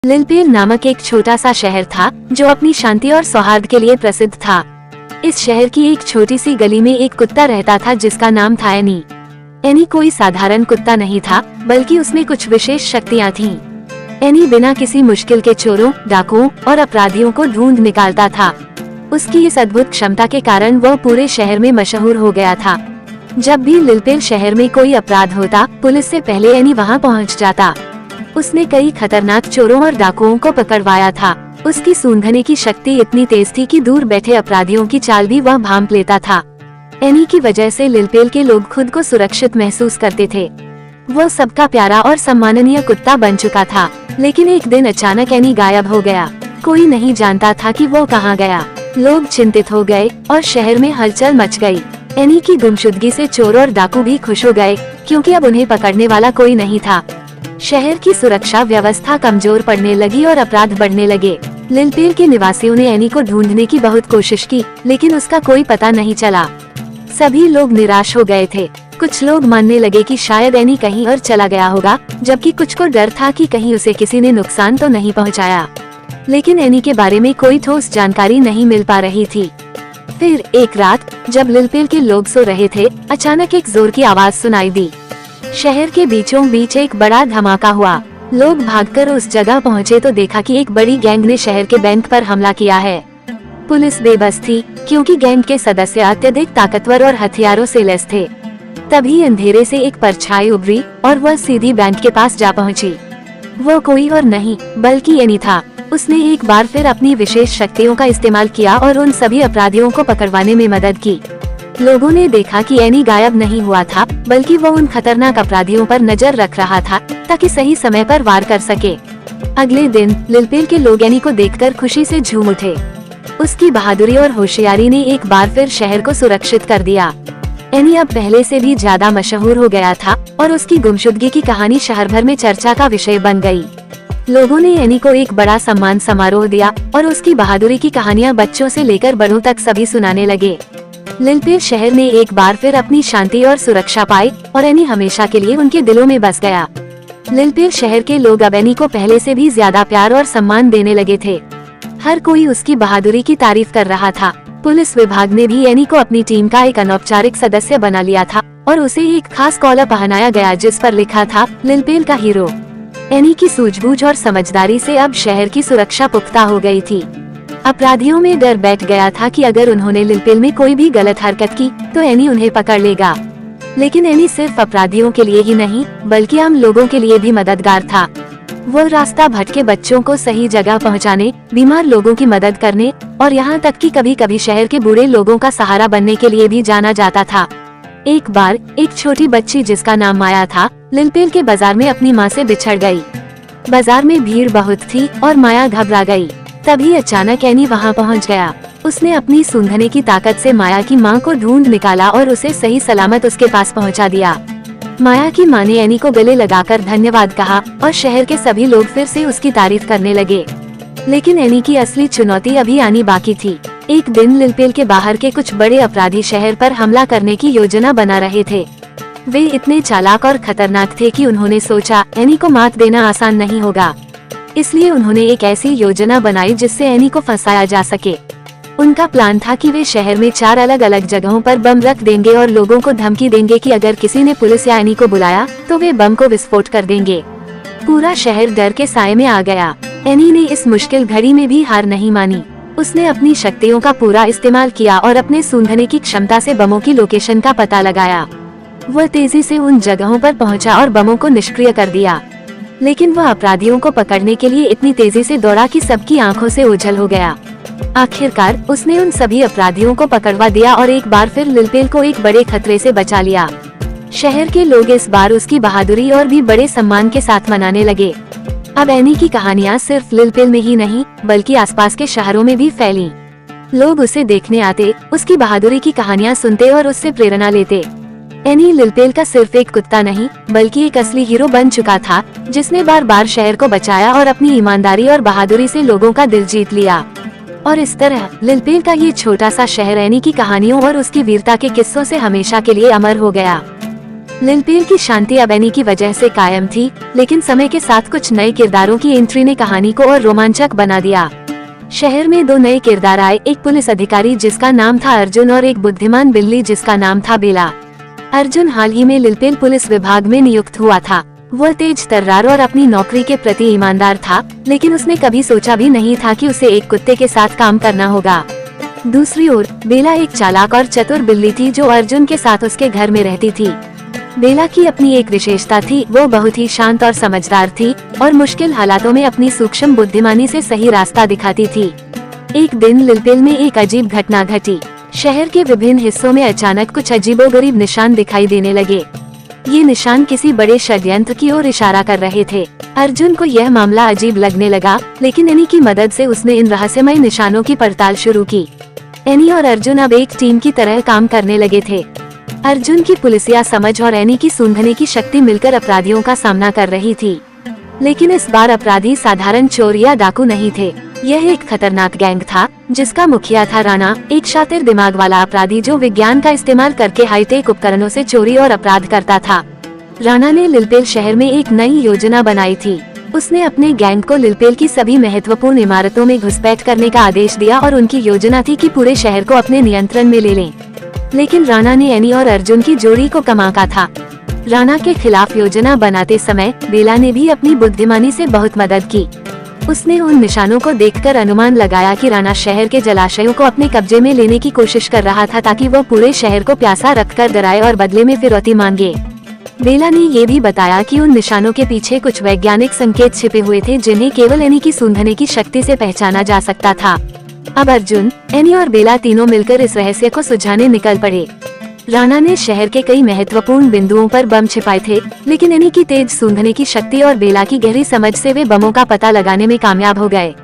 लिलपेल नामक एक छोटा सा शहर था जो अपनी शांति और सौहार्द के लिए प्रसिद्ध था। इस शहर की एक छोटी सी गली में एक कुत्ता रहता था जिसका नाम था एनी। एनी कोई साधारण कुत्ता नहीं था, बल्कि उसमें कुछ विशेष शक्तियाँ थीं। एनी बिना किसी मुश्किल के चोरों, डाकुओं और अपराधियों को ढूंढ निकालता था। उसकी इस अद्भुत क्षमता के कारण वह पूरे शहर में मशहूर हो गया था। जब भी लिलपेल शहर में कोई अपराध होता, पुलिस से पहले एनी वहां पहुंच जाता। उसने कई खतरनाक चोरों और डाकुओं को पकड़वाया था। उसकी सूंघने की शक्ति इतनी तेज थी कि दूर बैठे अपराधियों की चाल भी वह भांप लेता था। एनी की वजह से लिलपेल के लोग खुद को सुरक्षित महसूस करते थे। वो सबका प्यारा और सम्माननीय कुत्ता बन चुका था। लेकिन एक दिन अचानक एनी गायब हो गया। कोई नहीं जानता था कि वो कहाँ गया। लोग चिंतित हो गए और शहर में हलचल मच गई। एनी की गुमशुदगी से चोर और डाकू भी खुश हो गए, क्योंकि अब उन्हें पकड़ने वाला कोई नहीं था। शहर की सुरक्षा व्यवस्था कमजोर पड़ने लगी और अपराध बढ़ने लगे। लिलपेल के निवासियों ने एनी को ढूंढने की बहुत कोशिश की, लेकिन उसका कोई पता नहीं चला। सभी लोग निराश हो गए थे। कुछ लोग मानने लगे कि शायद एनी कहीं और चला गया होगा, जबकि कुछ को डर था कि कहीं उसे किसी ने नुकसान तो नहीं पहुंचाया। लेकिन एनी के बारे में कोई ठोस जानकारी नहीं मिल पा रही थी। फिर एक रात जब लिलपेल के लोग सो रहे थे, अचानक एक जोर की आवाज सुनाई दी। शहर के बीचों बीच एक बड़ा धमाका हुआ। लोग भागकर उस जगह पहुंचे तो देखा कि एक बड़ी गैंग ने शहर के बैंक पर हमला किया है। पुलिस बेबस थी, क्योंकि गैंग के सदस्य अत्यधिक ताकतवर और हथियारों से लैस थे। तभी अंधेरे से एक परछाई उभरी और वह सीधी बैंक के पास जा पहुंची। वो कोई और नहीं बल्कि एनी था। उसने एक बार फिर अपनी विशेष शक्तियों का इस्तेमाल किया और उन सभी अपराधियों को पकड़वाने में मदद की। लोगों ने देखा कि एनी गायब नहीं हुआ था, बल्कि वो उन खतरनाक अपराधियों पर नजर रख रहा था ताकि सही समय पर वार कर सके। अगले दिन लिलपेल के लोग एनी को देखकर खुशी से झूम उठे। उसकी बहादुरी और होशियारी ने एक बार फिर शहर को सुरक्षित कर दिया। एनी अब पहले से भी ज्यादा मशहूर हो गया था और उसकी गुमशुदगी की कहानी शहर भर में चर्चा का विषय बन गई। लोगों ने एनी को एक बड़ा सम्मान समारोह दिया और उसकी बहादुरी की कहानियां बच्चों से लेकर बड़ों तक सभी सुनाने लगे। लिलपेल शहर ने एक बार फिर अपनी शांति और सुरक्षा पाई और एनी हमेशा के लिए उनके दिलों में बस गया। लिलपेल शहर के लोग अब एनी को पहले से भी ज्यादा प्यार और सम्मान देने लगे थे। हर कोई उसकी बहादुरी की तारीफ कर रहा था। पुलिस विभाग ने भी एनी को अपनी टीम का एक अनौपचारिक सदस्य बना लिया था और उसे एक खास कॉलर पहनाया गया जिस पर लिखा था लिलपेल का हीरो। एनी की सूझबूझ और समझदारी से अब शहर की सुरक्षा पुख्ता हो गई थी। अपराधियों में डर बैठ गया था कि अगर उन्होंने लिलपेल में कोई भी गलत हरकत की तो एनी उन्हें पकड़ लेगा। लेकिन एनी सिर्फ अपराधियों के लिए ही नहीं, बल्कि आम लोगों के लिए भी मददगार था। वो रास्ता भटके बच्चों को सही जगह पहुंचाने, बीमार लोगों की मदद करने और यहाँ तक कि कभी कभी शहर के बूढ़े लोगों का सहारा बनने के लिए भी जाना जाता था। एक बार एक छोटी बच्ची जिसका नाम माया था, लिलपेल के बाजार में अपनी माँ से बिछड़ गई। बाजार में भीड़ बहुत थी और माया घबरा गई। तभी अचानक एनी वहाँ पहुँच गया। उसने अपनी सूंघने की ताकत से माया की माँ को ढूंढ निकाला और उसे सही सलामत उसके पास पहुँचा दिया। माया की माँ ने एनी को गले लगाकर धन्यवाद कहा और शहर के सभी लोग फिर से उसकी तारीफ करने लगे। लेकिन एनी की असली चुनौती अभी आनी बाकी थी। एक दिन लिलपेल के बाहर के कुछ बड़े अपराधी शहर पर हमला करने की योजना बना रहे थे। वे इतने चालाक और खतरनाक थे कि उन्होंने सोचा एनी को मात देना आसान नहीं होगा। इसलिए उन्होंने एक ऐसी योजना बनाई जिससे एनी को फंसाया जा सके। उनका प्लान था कि वे शहर में 4 अलग अलग जगहों पर बम रख देंगे और लोगों को धमकी देंगे कि अगर किसी ने पुलिस या एनी को बुलाया तो वे बम को विस्फोट कर देंगे। पूरा शहर डर के साए में आ गया। एनी ने इस मुश्किल घड़ी में भी हार नहीं मानी। उसने अपनी शक्तियों का पूरा इस्तेमाल किया और अपने सूंघने की क्षमता से बमों की लोकेशन का पता लगाया। वह तेजी से उन जगहों पर पहुंचा और बमों को निष्क्रिय कर दिया। लेकिन वह अपराधियों को पकड़ने के लिए इतनी तेजी से दौड़ा कि सबकी आंखों से ओझल हो गया। आखिरकार उसने उन सभी अपराधियों को पकड़वा दिया और एक बार फिर लिलपेल को एक बड़े खतरे से बचा लिया। शहर के लोग इस बार उसकी बहादुरी और भी बड़े सम्मान के साथ मनाने लगे। अब एनी की कहानियाँ सिर्फ लिलपेल में ही नहीं, बल्कि आसपास के शहरों में भी फैली। लोग उसे देखने आते, उसकी बहादुरी की कहानियाँ सुनते और उससे प्रेरणा लेते। एनी लिलपेल का सिर्फ एक कुत्ता नहीं, बल्कि एक असली हीरो बन चुका था, जिसने बार बार शहर को बचाया और अपनी ईमानदारी और बहादुरी से लोगों का दिल जीत लिया। और इस तरह लिलपेल का ये छोटा सा शहर एनी की कहानियों और उसकी वीरता के किस्सों से हमेशा के लिए अमर हो गया। लिलपेल की शांति अब एनी की वजह से कायम थी, लेकिन समय के साथ कुछ नए किरदारों की एंट्री ने कहानी को और रोमांचक बना दिया। शहर में 2 नए किरदार आए, एक पुलिस अधिकारी जिसका नाम था अर्जुन और एक बुद्धिमान बिल्ली जिसका नाम था बेला। अर्जुन हाल ही में लिलपेल पुलिस विभाग में नियुक्त हुआ था। वह तेज तर्रार और अपनी नौकरी के प्रति ईमानदार था, लेकिन उसने कभी सोचा भी नहीं था कि उसे एक कुत्ते के साथ काम करना होगा। दूसरी ओर बेला एक चालाक और चतुर बिल्ली थी जो अर्जुन के साथ उसके घर में रहती थी। बेला की अपनी एक विशेषता थी, वो बहुत ही शांत और समझदार थी और मुश्किल हालातों में अपनी सूक्ष्म बुद्धिमानी से सही रास्ता दिखाती थी। एक दिन लिलपेल में एक अजीब घटना घटी। शहर के विभिन्न हिस्सों में अचानक कुछ अजीबोगरीब निशान दिखाई देने लगे। ये निशान किसी बड़े षड्यंत्र की ओर इशारा कर रहे थे। अर्जुन को यह मामला अजीब लगने लगा, लेकिन एनी की मदद से उसने इन रहस्यमय निशानों की पड़ताल शुरू की। एनी और अर्जुन अब एक टीम की तरह काम करने लगे थे। अर्जुन की पुलिसिया समझ और एनी की सूंघने की शक्ति मिलकर अपराधियों का सामना कर रही थी। लेकिन इस बार अपराधी साधारण चोर या डाकू नहीं थे। यह एक खतरनाक गैंग था जिसका मुखिया था राणा, एक शातिर दिमाग वाला अपराधी जो विज्ञान का इस्तेमाल करके हाईटेक उपकरणों से चोरी और अपराध करता था। राणा ने लिलपेल शहर में एक नई योजना बनाई थी। उसने अपने गैंग को लिलपेल की सभी महत्वपूर्ण इमारतों में घुसपैठ करने का आदेश दिया और उनकी योजना थी कि पूरे शहर को अपने नियंत्रण में ले लें। लेकिन राणा ने एनी और अर्जुन की जोड़ी को कमाका था। राणा के खिलाफ योजना बनाते समय बेला ने भी अपनी बुद्धिमानी से बहुत मदद की। उसने उन निशानों को देखकर अनुमान लगाया कि राणा शहर के जलाशयों को अपने कब्जे में लेने की कोशिश कर रहा था ताकि वह पूरे शहर को प्यासा रखकर डराए और बदले में फिरौती मांगे। बेला ने ये भी बताया कि उन निशानों के पीछे कुछ वैज्ञानिक संकेत छिपे हुए थे जिन्हें केवल एनी की सूंघने की शक्ति से पहचाना जा सकता था। अब अर्जुन, एनी और बेला तीनों मिलकर इस रहस्य को सुलझाने निकल पड़े। राणा ने शहर के कई महत्वपूर्ण बिंदुओं पर बम छिपाए थे, लेकिन एनी की तेज सूंघने की शक्ति और बेला की गहरी समझ से वे बमों का पता लगाने में कामयाब हो गए।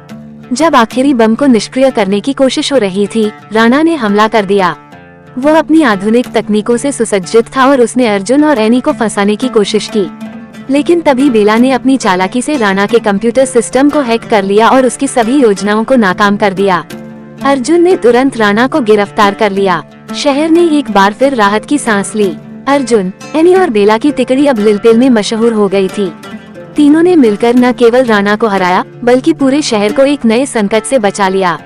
जब आखिरी बम को निष्क्रिय करने की कोशिश हो रही थी, राणा ने हमला कर दिया। वह अपनी आधुनिक तकनीकों से सुसज्जित था और उसने अर्जुन और एनी को फंसाने की कोशिश की। लेकिन तभी बेला ने अपनी चालाकी से राणा के कंप्यूटर सिस्टम को हैक कर लिया और उसकी सभी योजनाओं को नाकाम कर दिया। अर्जुन ने तुरंत राणा को गिरफ्तार कर लिया। शहर ने एक बार फिर राहत की सांस ली। अर्जुन, एनी और बेला की तिकड़ी अब लिलपेल में मशहूर हो गई थी। तीनों ने मिलकर न केवल राणा को हराया, बल्कि पूरे शहर को एक नए संकट से बचा लिया।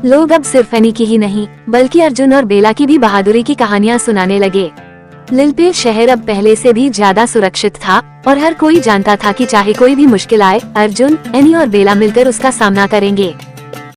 लोग अब सिर्फ एनी की ही नहीं, बल्कि अर्जुन और बेला की भी बहादुरी की कहानियां सुनाने लगे। लिलपेल शहर अब पहले से भी ज्यादा सुरक्षित था और हर कोई जानता था कि चाहे कोई भी मुश्किल आए, अर्जुन, एनी और बेला मिलकर उसका सामना करेंगे।